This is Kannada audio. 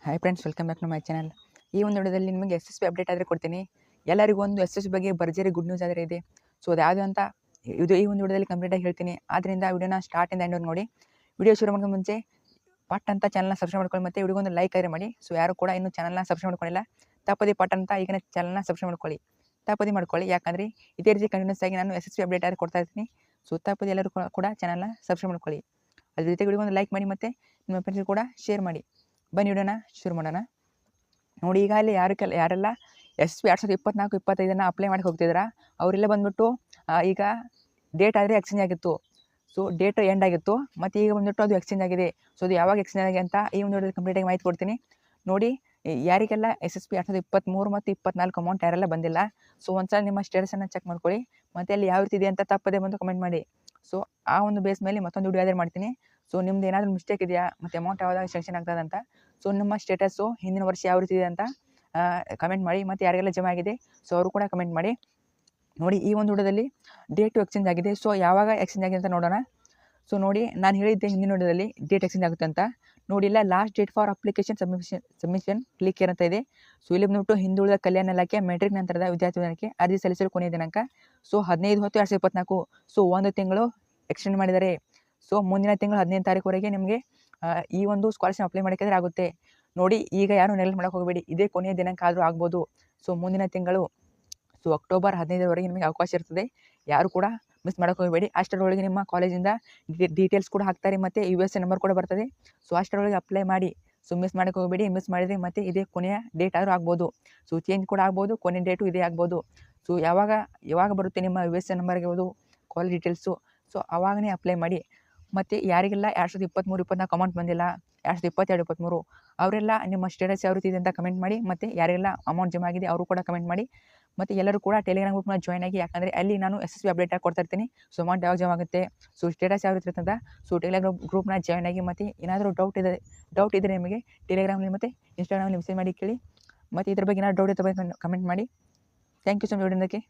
Hi friends, welcome back to my channel. ಈ ಒಂದು ವಿಡಿಯೋದಲ್ಲಿ ನಿಮಗೆ SSB ಅಪ್ಡೇಟ್ ಆದರೆ ಕೊಡ್ತೀನಿ. ಎಲ್ಲರಿಗೂ ಒಂದು SSB ಬಗ್ಗೆ ಭರ್ಜರಿ ಗುಡ್ ನ್ಯೂಸ್ ಆದರೆ ಇದೆ. ಸೊ ಅದು ಯಾವುದು ಅಂತ ಈ ಒಂದು ವಿಡಿಯೋದಲ್ಲಿ ಕಂಪ್ಲೀಟಾಗಿ ಹೇಳ್ತೀನಿ. ಆದ್ದರಿಂದ ವಿಡಿಯೋನ ಸ್ಟಾರ್ಟಿಂದ ಎಂಡ್ ನೋಡಿ. ವಿಡಿಯೋ ಶುರು ಮಾಡೋಕೆ ಮುಂಚೆ ಪಟ್ ಅಂತ ಚಾನಲ್ನ ಸಬ್ಸ್ಕ್ರೈಬ್ ಮಾಡ್ಕೊಳ್ಳಿ ಮತ್ತು ವಿಡಿಯೋಗೊಂದು ಲೈಕ್ ಆದರೆ ಮಾಡಿ. ಸೊ ಯಾರು ಕೂಡ ಇನ್ನೂ ಚಾನಲ್ನ ಸಬ್ಸ್ಕ್ರೈಬ್ ಮಾಡ್ಕೊಳ್ಳಿಲ್ಲ, ತಪ್ಪದೇ ಪಟ್ ಅಂತ ಈಗಿನ ಚಾನಲ್ನ ಸಬ್ಸ್ಕ್ರೈಬ್ ಮಾಡ್ಕೊಳ್ಳಿ. ಯಾಕಂದರೆ ಇದೇ ರೀತಿ ಕಂಟಿನ್ಯೂಸ್ ಆಗಿ ನಾನು SSB ಅಪ್ಡೇಟ್ ಆದರೆ ಕೊಡ್ತಾ ಇರ್ತೀನಿ. ಸೊ ತಪ್ಪದೇ ಎಲ್ಲರೂ ಕೂಡ ಚಾನಲ್ನ ಸಬ್ಸ್ಕ್ರೈಬ್ ಮಾಡ್ಕೊಳ್ಳಿ. ಅದ್ರ ಜೊತೆಗೆ ವಿಡಿಯೋಗೊಂದು ಲೈಕ್ ಮಾಡಿ ಮತ್ತು ನಿಮ್ಮ ಫ್ರೆಂಡ್ಸ್ಗೆ ಕೂಡ ಶೇರ್ ಮಾಡಿ. ಬನ್ನಿ ವಿಡಿಯೋನ ಶುರು ಮಾಡೋಣ. ನೋಡಿ, ಈಗ ಅಲ್ಲಿ ಯಾರೆಲ್ಲ SSB 2024-25 ಅಪ್ಲೈ ಮಾಡಿ ಹೋಗ್ತಿದ್ದೀರಾ ಅವರೆಲ್ಲ ಬಂದುಬಿಟ್ಟು ಈಗ ಡೇಟ್ ಆದರೆ ಎಕ್ಸ್ಚೇಂಜ್ ಆಗಿತ್ತು. ಸೊ ಡೇಟ್ ಎಂಡ್ ಆಗಿತ್ತು ಮತ್ತು ಈಗ ಬಂದುಬಿಟ್ಟು ಅದು ಎಕ್ಸ್ಚೇಂಜ್ ಆಗಿದೆ. ಸೊ ಅದು ಯಾವಾಗ ಎಕ್ಸ್ಚೇಂಜ್ ಆಗಿದೆ ಅಂತ ಈ ಒಂದು ವಿಡಿಯೋದಲ್ಲಿ ಕಂಪ್ಲೀಟಾಗಿ ಮಾಹಿತಿ ಕೊಡ್ತೀನಿ. ನೋಡಿ, ಯಾರಿಗೆಲ್ಲ SSB 2023 ಮತ್ತು 24 ಅಮೌಂಟ್ ಯಾರೆಲ್ಲ ಬಂದಿಲ್ಲ, ಸೊ ಒಂದ್ಸಲ ನಿಮ್ಮ ಸ್ಟೇಟಸನ್ನು ಚೆಕ್ ಮಾಡ್ಕೊಳ್ಳಿ ಮತ್ತು ಅಲ್ಲಿ ಯಾವ ರೀತಿ ಇದೆ ಅಂತ ತಪ್ಪದೇ ಬಂದು ಕಮೆಂಟ್ ಮಾಡಿ. ಸೊ ಆ ಒಂದು ಬೇಸ್ ಮೇಲೆ ಮತ್ತೊಂದು ವಿಡಿಯೋ ಆದರೂ ಮಾಡ್ತೀನಿ. ಸೊ ನಿಮ್ದು ಏನಾದರೂ ಮಿಸ್ಟೇಕ್ ಇದೆಯಾ ಮತ್ತು ಅಮೌಂಟ್ ಯಾವಾಗ ಸೆಕ್ಷನ್ ಆಗ್ತದೆ ಅಂತ, ಸೊ ನಿಮ್ಮ ಸ್ಟೇಟಸ್ಸು ಹಿಂದಿನ ವರ್ಷ ಯಾವ ರೀತಿ ಇದೆ ಅಂತ ಕಮೆಂಟ್ ಮಾಡಿ. ಮತ್ತು ಯಾರಿಗೆಲ್ಲ ಜಮಾ ಆಗಿದೆ ಸೊ ಅವರು ಕೂಡ ಕಮೆಂಟ್ ಮಾಡಿ. ನೋಡಿ, ಈ ಒಂದು ವಿಡಿಯೋದಲ್ಲಿ ಡೇಟು ಎಕ್ಸ್ಚೇಂಜ್ ಆಗಿದೆ. ಸೊ ಯಾವಾಗ ಎಕ್ಸ್ಚೇಂಜ್ ಆಗಿದೆ ಅಂತ ನೋಡೋಣ. ಸೊ ನೋಡಿ, ನಾನು ಹೇಳಿದ್ದೆ ಹಿಂದಿನ ವಿಡಿಯೋದಲ್ಲಿ ಡೇಟ್ ಎಕ್ಸ್ಚೇಂಜ್ ಆಗುತ್ತೆ ಅಂತ. ನೋಡಿ, ಇಲ್ಲ last date for application submission click ಏನಂತ ಇದೆ. ಸೊ ಇಲ್ಲಿ ಬಂದುಬಿಟ್ಟು ಹಿಂದುಳಿದ ಕಲ್ಯಾಣ ಇಲಾಖೆ ಮೆಟ್ರಿಕ್ ನಂತರದ ವಿದ್ಯಾರ್ಥಿಗಳಿಗೆ ಅರ್ಜಿ ಸಲ್ಲಿಸಲು ಕೊನೆಯ ದಿನಾಂಕ ಸೊ 15/10/2024. ಸೊ ಒಂದು ತಿಂಗಳು ಎಕ್ಸ್ಟೆಂಡ್ ಮಾಡಿದ್ದಾರೆ. ಸೊ ಮುಂದಿನ ತಿಂಗಳು 15ನೇ ತಾರೀಕುವರೆಗೆ ನಿಮಗೆ ಈ ಒಂದು ಸ್ಕಾಲರ್ಶಿಪ್ ಅಪ್ಲೈ ಮಾಡಿದ್ರೆ ಆಗುತ್ತೆ. ನೋಡಿ, ಈಗ ಯಾರು ನೆಗ್ಲೆಕ್ಟ್ ಮಾಡೋಕೆ ಹೋಗಬೇಡಿ, ಇದೇ ಕೊನೆಯ ದಿನಾಂಕ ಆದರೂ ಆಗ್ಬೋದು. ಸೊ ಮುಂದಿನ ತಿಂಗಳು ಸೊ ಅಕ್ಟೋಬರ್ 15ರವರೆಗೆ ನಿಮಗೆ ಅವಕಾಶ ಇರ್ತದೆ. ಯಾರು ಕೂಡ ಮಿಸ್ ಮಾಡೋಕೆ ಹೋಗಬೇಡಿ. ಅಷ್ಟರೊಳಗೆ ನಿಮ್ಮ ಕಾಲೇಜಿಂದ ಡೀಟೇಲ್ಸ್ ಕೂಡ ಹಾಕ್ತಾರೆ ಮತ್ತು USA ನಂಬರ್ ಕೂಡ ಬರ್ತದೆ. ಸೊ ಅಷ್ಟರೊಳಗೆ ಅಪ್ಲೈ ಮಾಡಿ. ಸೊ ಮಿಸ್ ಮಾಡೋಕೆ ಹೋಗಬೇಡಿ. ಮಿಸ್ ಮಾಡಿದರೆ ಮತ್ತೆ ಇದೇ ಕೊನೆಯ ಡೇಟ್ ಆದರೂ ಆಗ್ಬೋದು. ಸೊ ಚೇಂಜ್ ಕೂಡ ಆಗ್ಬೋದು, ಕೊನೆಯ ಡೇಟು ಇದೇ ಆಗ್ಬೋದು. ಸೊ ಯಾವಾಗ ಬರುತ್ತೆ ನಿಮ್ಮ USA ನಂಬರ್ ಆಗಿರ್ಬೋದು, ಕಾಲೇಜ್ ಡೀಟೇಲ್ಸು, ಸೊ ಆವಾಗನೇ ಅಪ್ಲೈ ಮಾಡಿ. ಮತ್ತು ಯಾರಿಗೆಲ್ಲ 2023-24 ಅಮೌಂಟ್ ಬಂದಿಲ್ಲ, 2022-23 ಅವರೆಲ್ಲ ನಿಮ್ಮ ಸ್ಟೇಟಸ್ ಯಾವ ರೀತಿ ಇದೆ ಅಂತ ಕಮೆಂಟ್ ಮಾಡಿ. ಮತ್ತು ಯಾರಿಗೆಲ್ಲ ಅಮೌಂಟ್ ಜಮಾ ಆಗಿದೆ ಅವರು ಕೂಡ ಕಮೆಂಟ್ ಮಾಡಿ. ಮತ್ತು ಎಲ್ಲರೂ ಕೂಡ ಟೆಲಿಗ್ರಾಮ್ ಗ್ರೂಪ್ನ ಜಾಯ್ನ್ ಆಗಿ. ಯಾಕಂದರೆ ಅಲ್ಲಿ ನಾನು SSB ಅಪ್ಡೇಟ್ ಆಗಿ ಕೊಡ್ತಾ ಇರ್ತೀನಿ. ಸೊ ಅಮೌಂಟ್ ಯಾವಾಗ ಜಮಾ ಆಗುತ್ತೆ, ಸೊ ಸ್ಟೇಟಸ್ ಯಾವ ರೀತಿ ಇರ್ತಂತ, ಸೊ ಟೆಲಿಗ್ರಾಮ್ ಗ್ರೂಪ್ನ ಜಾಯ್ನ್ ಆಗಿ. ಮತ್ತು ಏನಾದರೂ ಡೌಟ್ ಇದ್ದರೆ ನಿಮಗೆ ಟೆಲಿಗ್ರಾಮಲ್ಲಿ ಮತ್ತು ಇನ್ಸ್ಟಾಗ್ರಾಮಲ್ಲಿ ಮೆಸೇಜ್ ಮಾಡಿ ಕೇಳಿ. ಮತ್ತು ಇದ್ರ ಬಗ್ಗೆ ಏನಾದರೂ ಡೌಟ್ ಇದ್ದರೆ ಕಮೆಂಟ್ ಮಾಡಿ. ಥ್ಯಾಂಕ್ ಯು ಸೊ ಮಚ್ ನೋಡಿದ್ದಕ್ಕೆ.